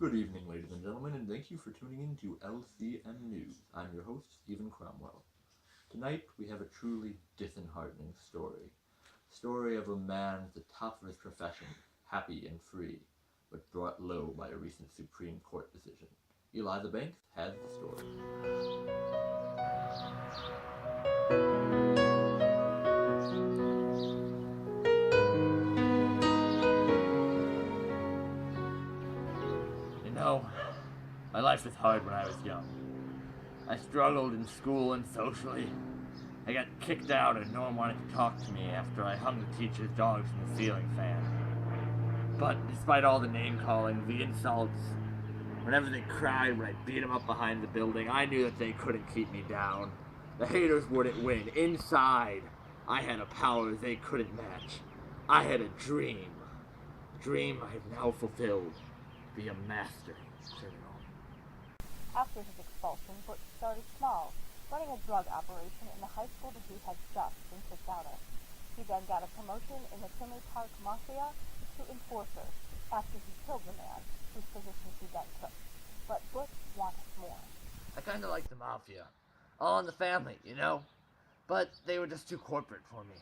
Good evening, ladies and gentlemen, and thank you for tuning in to LCM News. I'm your host, Stephen Cromwell. Tonight, we have a truly disheartening story. Story of a man at the top of his profession, happy and free, but brought low by a recent Supreme Court decision. Eliza Banks has the story. My life was hard when I was young. I struggled in school and socially. I got kicked out and no one wanted to talk to me after I hung the teacher's dogs from the ceiling fan. But despite all the name-calling, the insults, whenever they cried when I beat them up behind the building, I knew that they couldn't keep me down. The haters wouldn't win. Inside, I had a power they couldn't match. I had a dream. A dream I have now fulfilled. Be a master criminal. After his expulsion, Butch started small, running a drug operation in the high school that he had just been kicked out of. He then got a promotion in the Tinley Park Mafia to enforcer after he killed the man whose position he then took. But Butch wanted more. I kind of like the Mafia. All in the family, you know? But they were just too corporate for me.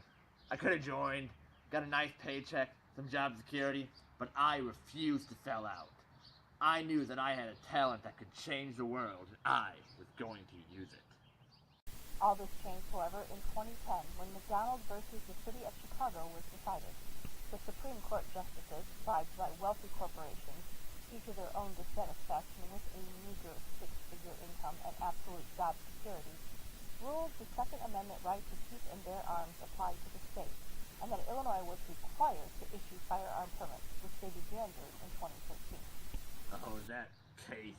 I could have joined, got a nice paycheck, some job security, but I refused to sell out. I knew that I had a talent that could change the world, and I was going to use it. All this changed, however, in 2010, when McDonald versus the City of Chicago was decided. The Supreme Court justices, bribed by wealthy corporations, due to their own dissatisfaction with a meager six-figure income and absolute job security, ruled the Second Amendment right to keep and bear arms applied to the state, and that Illinois was required to issue firearm permits, which they began doing in 2013. Oh, that case.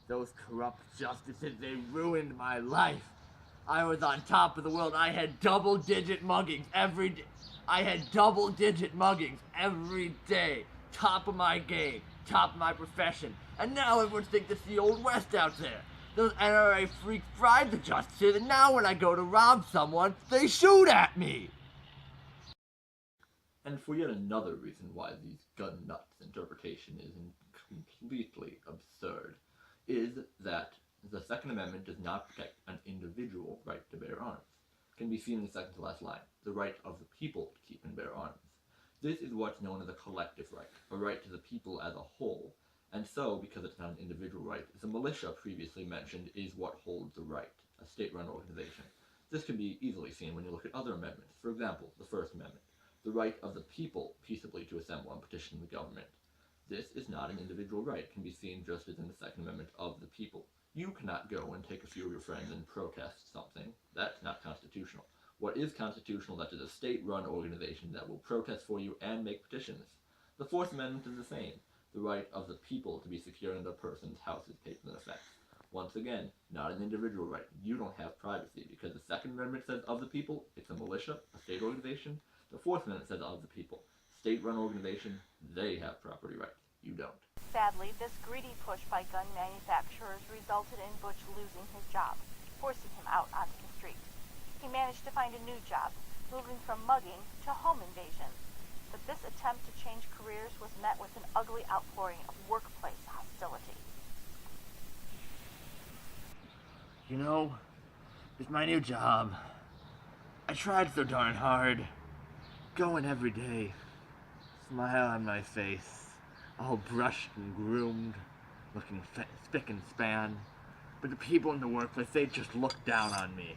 Those corrupt justices, they ruined my life. I was on top of the world. I had double-digit muggings every day. Top of my game, top of my profession. And now everyone thinks it's the Old West out there. Those NRA freaks bribe the justices, and now when I go to rob someone, they shoot at me. And for yet another reason why these gun nuts interpretation is completely absurd, is that the Second Amendment does not protect an individual right to bear arms. It can be seen in the second to last line, the right of the people to keep and bear arms. This is what's known as a collective right, a right to the people as a whole, and so, because it's not an individual right, the militia previously mentioned is what holds the right, a state-run organization. This can be easily seen when you look at other amendments, for example, the First Amendment, the right of the people peaceably to assemble and petition the government. This is not an individual right. It can be seen just as in the Second Amendment of the people. You cannot go and take a few of your friends and protest something. That's not constitutional. What is constitutional, that is a state-run organization that will protest for you and make petitions. The Fourth Amendment is the same. The right of the people to be secure in their persons, houses, papers, and effects. Once again, not an individual right. You don't have privacy, because the Second Amendment says of the people, it's a militia, a state organization. The Fourth Amendment says of the people. State-run organization, they have property rights. You don't. Sadly, this greedy push by gun manufacturers resulted in Butch losing his job, forcing him out onto the street. He managed to find a new job, moving from mugging to home invasion. But this attempt to change careers was met with an ugly outpouring of workplace hostility. You know, it's my new job. I tried so darn hard. Going every day. Smile on my face. All brushed and groomed. Looking spick and span. But the people in the workplace, they just look down on me.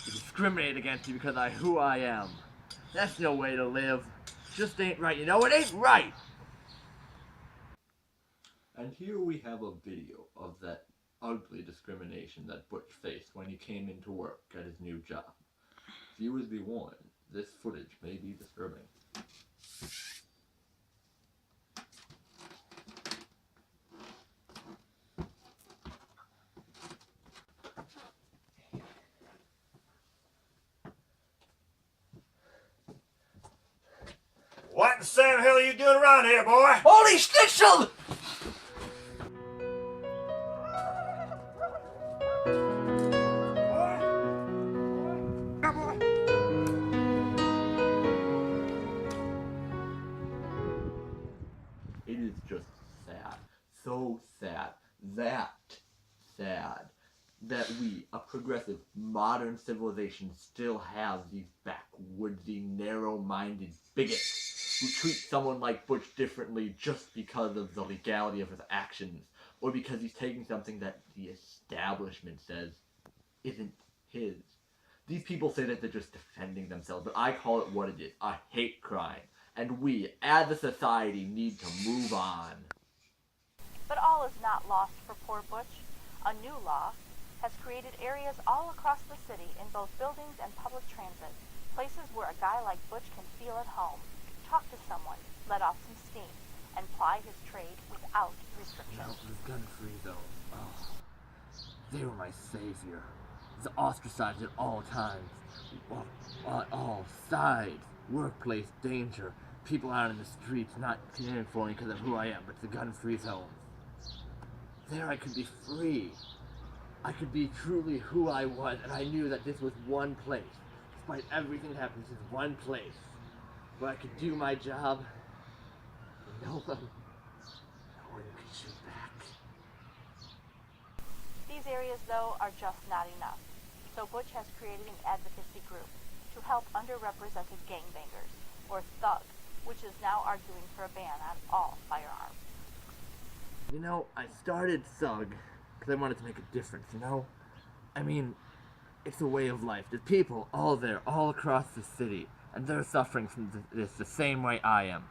They discriminate against me because of who I am. That's no way to live. Just ain't right. You know, it ain't right! And here we have a video of that ugly discrimination that Butch faced when he came into work at his new job. Viewers be warned, this footage may be disturbing. What in Sam Hill are you doing around here, boy? Holy schnitzel! It is just sad. So progressive, modern civilization still have these backwoodsy, narrow-minded bigots who treat someone like Butch differently just because of the legality of his actions, or because he's taking something that the establishment says isn't his. These people say that they're just defending themselves, but I call it what it is, a hate crime. And we, as a society, need to move on. But all is not lost for poor Butch. A new law has created areas all across the city in both buildings and public transit, places where a guy like Butch can feel at home, talk to someone, let off some steam, and ply his trade without restriction. No, the gun-free zones. Oh, they were my savior. Was ostracized at all times, on all sides. Workplace danger, people out in the streets not caring for me because of who I am, but the gun-free zones. There I could be free. I could be truly who I was, and I knew that this was one place. Despite everything that happened, this is one place where I could do my job. And no one could shoot back. These areas, though, are just not enough. So Butch has created an advocacy group to help underrepresented gangbangers, or thugs, which is now arguing for a ban on all firearms. You know, I started Thug because I wanted to make a difference, you know? I mean, it's a way of life. There's people all there, all across the city, and they're suffering from this the same way I am.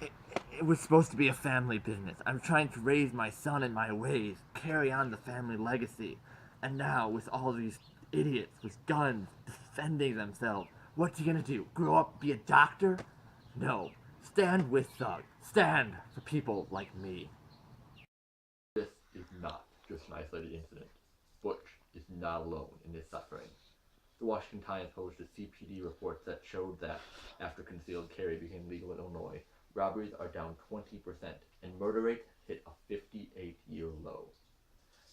It was supposed to be a family business. I'm trying to raise my son in my ways, carry on the family legacy. And now, with all these idiots with guns defending themselves, what's he gonna do? Grow up, be a doctor? No. Stand with Thug. Stand for people like me. This is not just an isolated incident. Butch is not alone in his suffering. The Washington Times published a CPD report that showed that after concealed carry became legal in Illinois, robberies are down 20% and murder rates hit a 58-year low.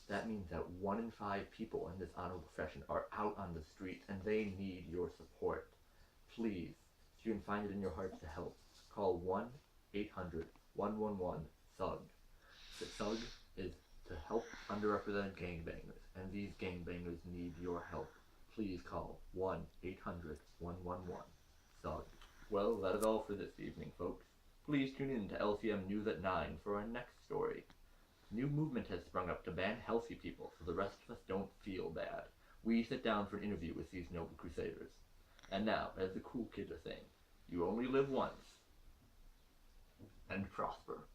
That means that 1 in 5 people in this honorable profession are out on the streets, and they need your support. Please, if you can find it in your heart to help, call 1-800-111-THUG. The THUG is to help underrepresented gangbangers, and these gangbangers need your help. Please call 1-800-111-THUG. Well, that is all for this evening, folks. Please tune in to LCM News at 9 for our next story. New movement has sprung up to ban healthy people so the rest of us don't feel bad. We sit down for an interview with these noble crusaders. And now, as the cool kids are saying, you only live once. And prosper.